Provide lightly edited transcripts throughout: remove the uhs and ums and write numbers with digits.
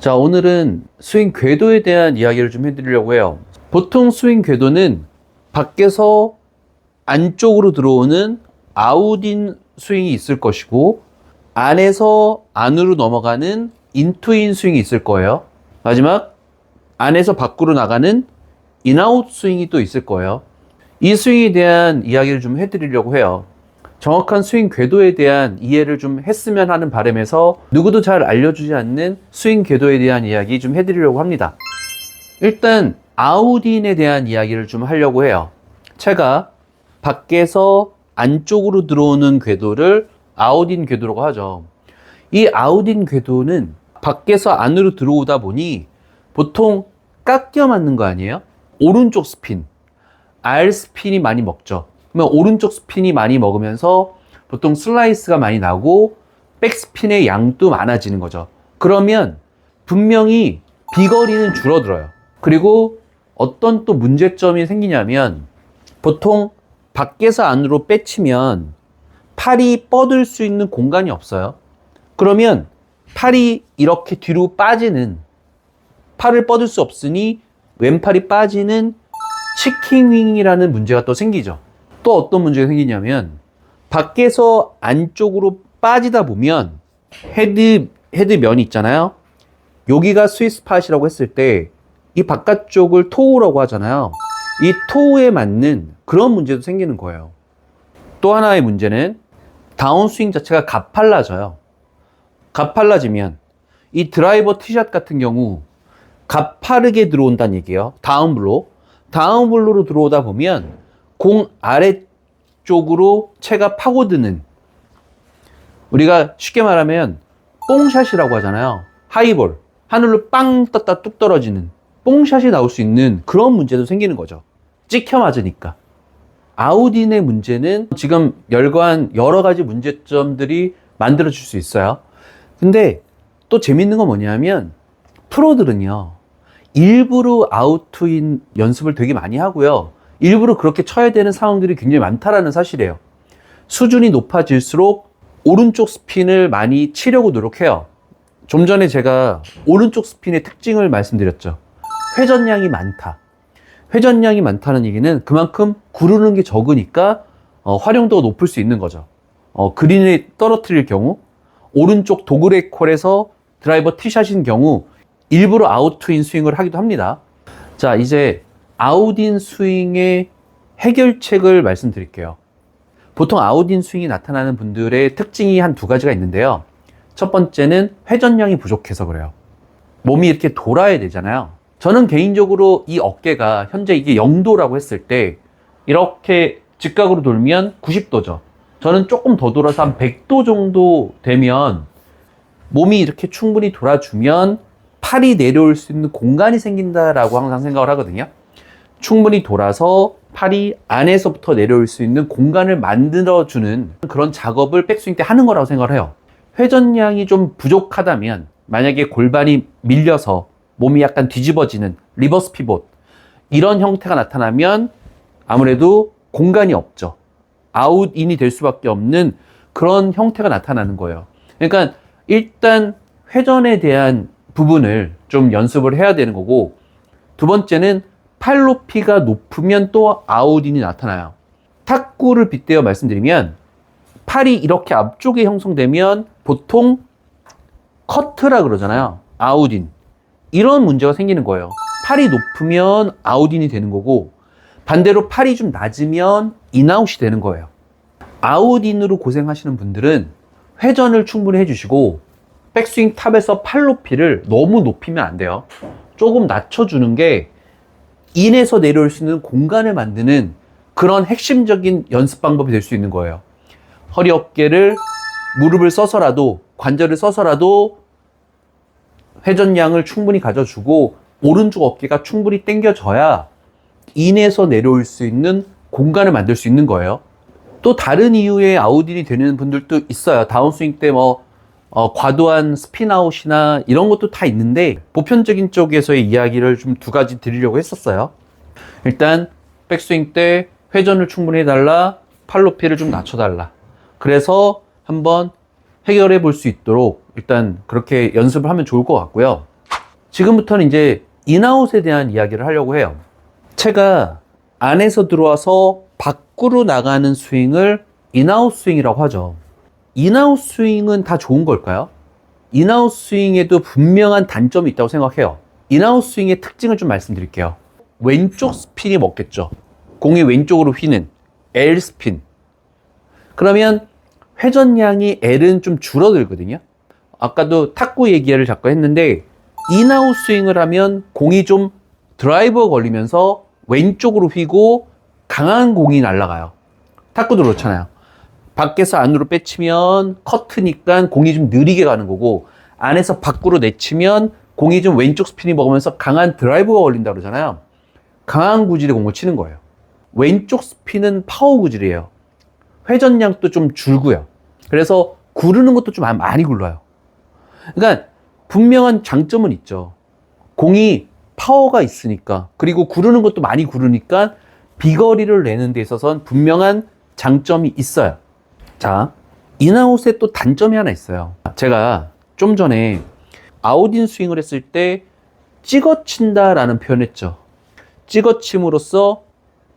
자, 오늘은 스윙 궤도에 대한 이야기를 좀 해드리려고 해요. 보통 스윙 궤도는 밖에서 안쪽으로 들어오는 아웃인 스윙이 있을 것이고, 안에서 안으로 넘어가는 인투인 스윙이 있을 거예요. 마지막, 안에서 밖으로 나가는 인아웃 스윙이 또 있을 거예요. 이 스윙에 대한 이야기를 좀 해드리려고 해요. 정확한 스윙 궤도에 대한 이해를 좀 했으면 하는 바람에서 누구도 잘 알려주지 않는 스윙 궤도에 대한 이야기 좀 해드리려고 합니다. 일단 아웃인에 대한 이야기를 좀 하려고 해요. 제가 밖에서 안쪽으로 들어오는 궤도를 아웃인 궤도라고 하죠. 이 아웃인 궤도는 밖에서 안으로 들어오다 보니 보통 깎여 맞는 거 아니에요? 오른쪽 스핀, R 스핀이 많이 먹죠. 그러면 오른쪽 스핀이 많이 먹으면서 보통 슬라이스가 많이 나고 백스핀의 양도 많아지는 거죠. 그러면 분명히 비거리는 줄어들어요. 그리고 어떤 또 문제점이 생기냐면 보통 밖에서 안으로 빼치면 팔이 뻗을 수 있는 공간이 없어요. 그러면 팔이 이렇게 뒤로 빠지는, 팔을 뻗을 수 없으니 왼팔이 빠지는 치킨윙이라는 문제가 또 생기죠. 또 어떤 문제가 생기냐면 밖에서 안쪽으로 빠지다 보면 헤드면이 있잖아요. 여기가 스윗스팟이라고 했을 때 이 바깥쪽을 토우라고 하잖아요. 이 토우에 맞는 그런 문제도 생기는 거예요. 또 하나의 문제는 다운스윙 자체가 가팔라져요. 가팔라지면 이 드라이버 티샷 같은 경우 가파르게 들어온다는 얘기예요. 다운블로로 들어오다 보면 공 아래쪽으로 채가 파고드는, 우리가 쉽게 말하면 뽕샷이라고 하잖아요. 하이볼, 하늘로 빵 떴다 뚝 떨어지는 뽕샷이 나올 수 있는 그런 문제도 생기는 거죠. 찍혀 맞으니까. 아웃인의 문제는 지금 열거한 여러 가지 문제점들이 만들어질 수 있어요. 근데 또 재밌는 건 뭐냐면 프로들은요, 일부러 아웃투인 연습을 되게 많이 하고요, 일부러 그렇게 쳐야 되는 상황들이 굉장히 많다라는 사실이에요. 수준이 높아질수록 오른쪽 스핀을 많이 치려고 노력해요. 좀 전에 제가 오른쪽 스핀의 특징을 말씀드렸죠. 회전량이 많다. 회전량이 많다는 얘기는 그만큼 구르는 게 적으니까 활용도가 높을 수 있는 거죠. 그린에 떨어뜨릴 경우, 오른쪽 도그레이 콜에서 드라이버 티샷인 경우 일부러 아웃투인 스윙을 하기도 합니다. 자, 이제 아웃인 스윙의 해결책을 말씀드릴게요. 보통 아웃인 스윙이 나타나는 분들의 특징이 한 두 가지가 있는데요. 첫 번째는 회전량이 부족해서 그래요. 몸이 이렇게 돌아야 되잖아요. 저는 개인적으로 이 어깨가 현재 이게 0도라고 했을 때 이렇게 직각으로 돌면 90도죠. 저는 조금 더 돌아서 한 100도 정도 되면 몸이 이렇게 충분히 돌아주면 팔이 내려올 수 있는 공간이 생긴다라고 항상 생각을 하거든요. 충분히 돌아서 팔이 안에서부터 내려올 수 있는 공간을 만들어주는 그런 작업을 백스윙 때 하는 거라고 생각을 해요. 회전량이 좀 부족하다면, 만약에 골반이 밀려서 몸이 약간 뒤집어지는 리버스 피봇, 이런 형태가 나타나면 아무래도 공간이 없죠. 아웃인이 될 수밖에 없는 그런 형태가 나타나는 거예요. 그러니까 일단 회전에 대한 부분을 좀 연습을 해야 되는 거고, 두 번째는 팔 높이가 높으면 또 아웃인이 나타나요. 탁구를 빗대어 말씀드리면 팔이 이렇게 앞쪽에 형성되면 보통 커트라 그러잖아요. 아웃인. 이런 문제가 생기는 거예요. 팔이 높으면 아웃인이 되는 거고, 반대로 팔이 좀 낮으면 인아웃이 되는 거예요. 아웃인으로 고생하시는 분들은 회전을 충분히 해주시고, 백스윙 탑에서 팔 높이를 너무 높이면 안 돼요. 조금 낮춰주는 게 인에서 내려올 수 있는 공간을 만드는 그런 핵심적인 연습 방법이 될 수 있는 거예요. 허리 어깨를, 무릎을 써서라도, 관절을 써서라도 회전량을 충분히 가져주고 오른쪽 어깨가 충분히 당겨져야 인에서 내려올 수 있는 공간을 만들 수 있는 거예요. 또 다른 이유의 아웃인이 되는 분들도 있어요. 다운스윙 때 과도한 스핀아웃이나 이런 것도 다 있는데, 보편적인 쪽에서의 이야기를 좀 두 가지 드리려고 했었어요. 일단 백스윙 때 회전을 충분히 해달라, 팔 높이를 좀 낮춰달라. 그래서 한번 해결해 볼 수 있도록 일단 그렇게 연습을 하면 좋을 것 같고요. 지금부터는 이제 인아웃에 대한 이야기를 하려고 해요. 채가 안에서 들어와서 밖으로 나가는 스윙을 인아웃 스윙이라고 하죠. 인아웃 스윙은 다 좋은 걸까요? 인아웃 스윙에도 분명한 단점이 있다고 생각해요. 인아웃 스윙의 특징을 좀 말씀드릴게요. 왼쪽 스핀이 먹겠죠. 공이 왼쪽으로 휘는 L 스핀. 그러면 회전량이 L은 좀 줄어들거든요. 아까도 탁구 얘기를 잠깐 했는데 인아웃 스윙을 하면 공이 좀 드라이버 걸리면서 왼쪽으로 휘고 강한 공이 날아가요. 탁구도 그렇잖아요. 밖에서 안으로 빼치면 커트니까 공이 좀 느리게 가는 거고 안에서 밖으로 내치면 공이 좀 왼쪽 스핀이 먹으면서 강한 드라이브가 걸린다 그러잖아요. 강한 구질의 공을 치는 거예요. 왼쪽 스핀은 파워 구질이에요. 회전량도 좀 줄고요. 그래서 구르는 것도 좀 많이 굴러요. 그러니까 분명한 장점은 있죠. 공이 파워가 있으니까, 그리고 구르는 것도 많이 구르니까 비거리를 내는 데 있어서는 분명한 장점이 있어요. 자, 인아웃에 또 단점이 하나 있어요. 제가 좀 전에 아웃인 스윙을 했을 때 찍어친다라는 표현을 했죠. 찍어침으로써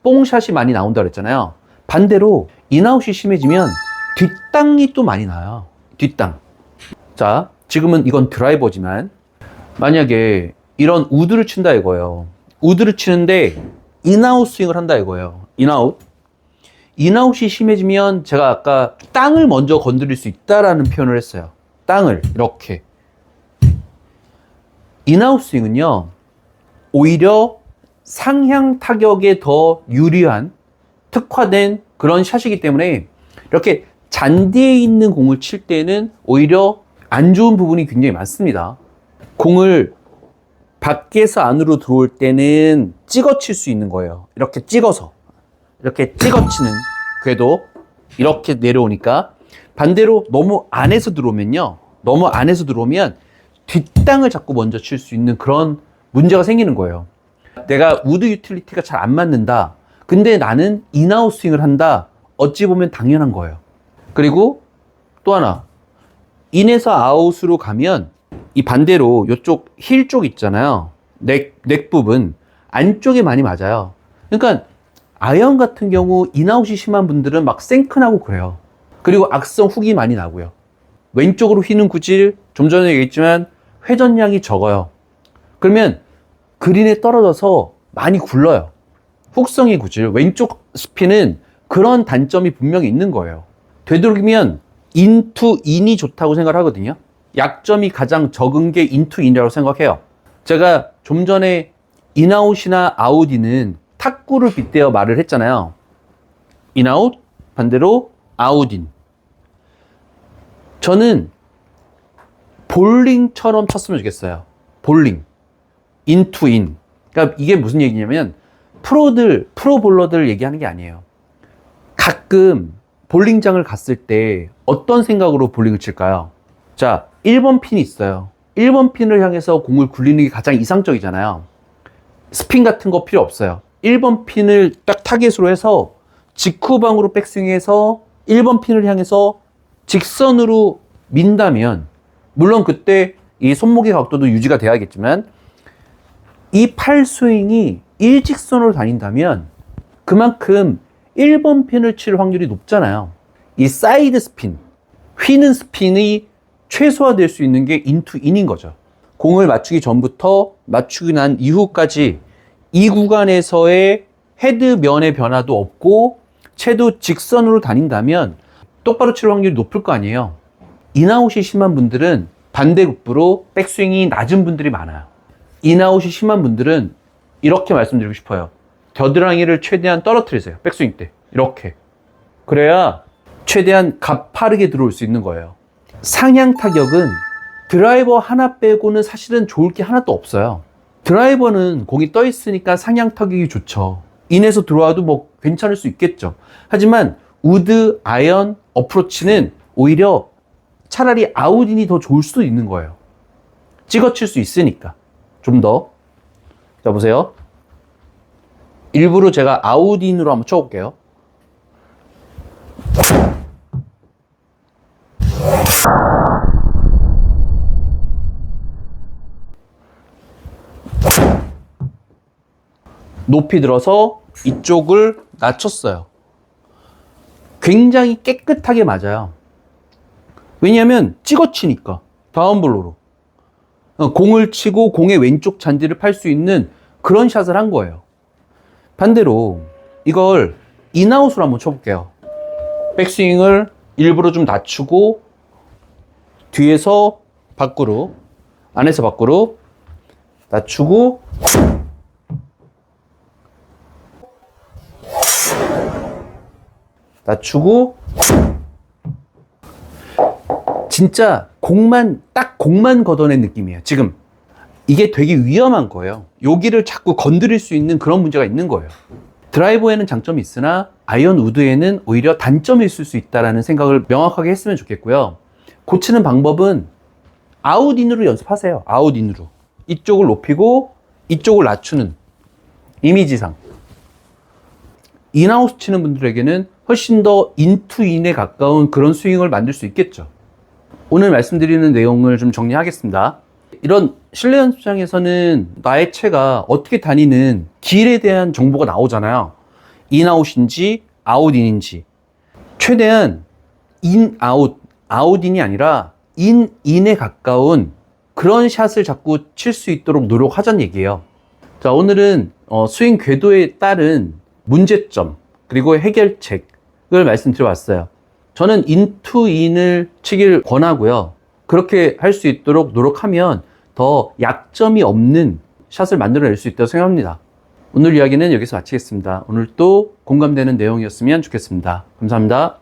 뽕샷이 많이 나온다 그랬잖아요. 반대로 인아웃이 심해지면 뒷땅이 또 많이 나요. 뒷땅. 자, 지금은 이건 드라이버지만 만약에 이런 우드를 친다 이거예요. 우드를 치는데 인아웃 스윙을 한다 이거예요. 인아웃. 인아웃이 심해지면 제가 아까 땅을 먼저 건드릴 수 있다라는 표현을 했어요. 땅을 이렇게. 인아웃 스윙은요, 오히려 상향 타격에 더 유리한 특화된 그런 샷이기 때문에 이렇게 잔디에 있는 공을 칠 때는 오히려 안 좋은 부분이 굉장히 많습니다. 공을 밖에서 안으로 들어올 때는 찍어 칠 수 있는 거예요. 이렇게 찍어서. 이렇게 찍어 치는 궤도 이렇게 내려오니까. 반대로 너무 안에서 들어오면요. 너무 안에서 들어오면 뒷땅을 자꾸 먼저 칠 수 있는 그런 문제가 생기는 거예요. 내가 우드 유틸리티가 잘 안 맞는다. 근데 나는 인아웃 스윙을 한다. 어찌 보면 당연한 거예요. 그리고 또 하나. 인에서 아웃으로 가면 이 반대로 이쪽 힐 쪽 있잖아요. 넥 부분. 안쪽에 많이 맞아요. 그러니까 아이언 같은 경우 인아웃이 심한 분들은 막 생크나고 그래요. 그리고 악성 훅이 많이 나고요. 왼쪽으로 휘는 구질, 좀 전에 얘기했지만 회전량이 적어요. 그러면 그린에 떨어져서 많이 굴러요. 훅성의 구질, 왼쪽 스핀은 그런 단점이 분명히 있는 거예요. 되도록이면 인투 인이 좋다고 생각을 하거든요. 약점이 가장 적은 게 인투 인이라고 생각해요. 제가 좀 전에 인아웃이나 아웃인은 탁구를 빗대어 말을 했잖아요. 인아웃, 반대로 아웃인. 저는 볼링처럼 쳤으면 좋겠어요. 볼링. 인투 인. 그러니까 이게 무슨 얘기냐면 프로 볼러들 얘기하는 게 아니에요. 가끔 볼링장을 갔을 때 어떤 생각으로 볼링을 칠까요? 자, 1번 핀이 있어요. 1번 핀을 향해서 공을 굴리는 게 가장 이상적이잖아요. 스핀 같은 거 필요 없어요. 1번 핀을 딱 타겟으로 해서 직후방으로 백스윙해서 1번 핀을 향해서 직선으로 민다면, 물론 그때 이 손목의 각도도 유지가 돼야겠지만 이 팔 스윙이 일직선으로 다닌다면 그만큼 1번 핀을 칠 확률이 높잖아요. 이 사이드 스핀, 휘는 스핀이 최소화될 수 있는 게 인투 인인 거죠. 공을 맞추기 전부터 맞추기 난 이후까지 이 구간에서의 헤드면의 변화도 없고 채도 직선으로 다닌다면 똑바로 칠 확률이 높을 거 아니에요. 인아웃이 심한 분들은 반대급부로 백스윙이 낮은 분들이 많아요. 인아웃이 심한 분들은 이렇게 말씀드리고 싶어요. 겨드랑이를 최대한 떨어뜨리세요. 백스윙 때. 이렇게. 그래야 최대한 가파르게 들어올 수 있는 거예요. 상향 타격은 드라이버 하나 빼고는 사실은 좋을 게 하나도 없어요. 드라이버는 공이 떠 있으니까 상향 타격이 좋죠. 인에서 들어와도 뭐 괜찮을 수 있겠죠. 하지만 우드, 아이언, 어프로치는 오히려 차라리 아웃인이 더 좋을 수도 있는 거예요. 찍어칠 수 있으니까. 좀 더. 자, 보세요. 일부러 제가 아웃인으로 한번 쳐볼게요. 높이 들어서 이쪽을 낮췄어요. 굉장히 깨끗하게 맞아요. 왜냐하면 찍어치니까. 다운블로로. 공을 치고 공의 왼쪽 잔디를 팔 수 있는 그런 샷을 한 거예요. 반대로 이걸 인아웃으로 한번 쳐볼게요. 백스윙을 일부러 좀 낮추고 뒤에서 밖으로, 안에서 밖으로 낮추고 낮추고 진짜 딱 공만 걷어낸 느낌이에요. 지금 이게 되게 위험한 거예요. 여기를 자꾸 건드릴 수 있는 그런 문제가 있는 거예요. 드라이버에는 장점이 있으나 아이언 우드에는 오히려 단점이 있을 수 있다는 생각을 명확하게 했으면 좋겠고요. 고치는 방법은 아웃인으로 연습하세요. 아웃인으로. 이쪽을 높이고 이쪽을 낮추는 이미지상. 인아웃 치는 분들에게는 훨씬 더 인투인에 가까운 그런 스윙을 만들 수 있겠죠. 오늘 말씀드리는 내용을 좀 정리하겠습니다. 이런 실내 연습장에서는 나의 채가 어떻게 다니는 길에 대한 정보가 나오잖아요. 인아웃인지 아웃인인지. 최대한 인아웃, 아웃인이 아니라 인인에 가까운 그런 샷을 자꾸 칠 수 있도록 노력하자는 얘기예요. 자, 오늘은 스윙 궤도에 따른 문제점 그리고 해결책을 말씀드려봤어요. 저는 인투인을 치길 권하고요. 그렇게 할 수 있도록 노력하면 더 약점이 없는 샷을 만들어낼 수 있다고 생각합니다. 오늘 이야기는 여기서 마치겠습니다. 오늘 또 공감되는 내용이었으면 좋겠습니다. 감사합니다.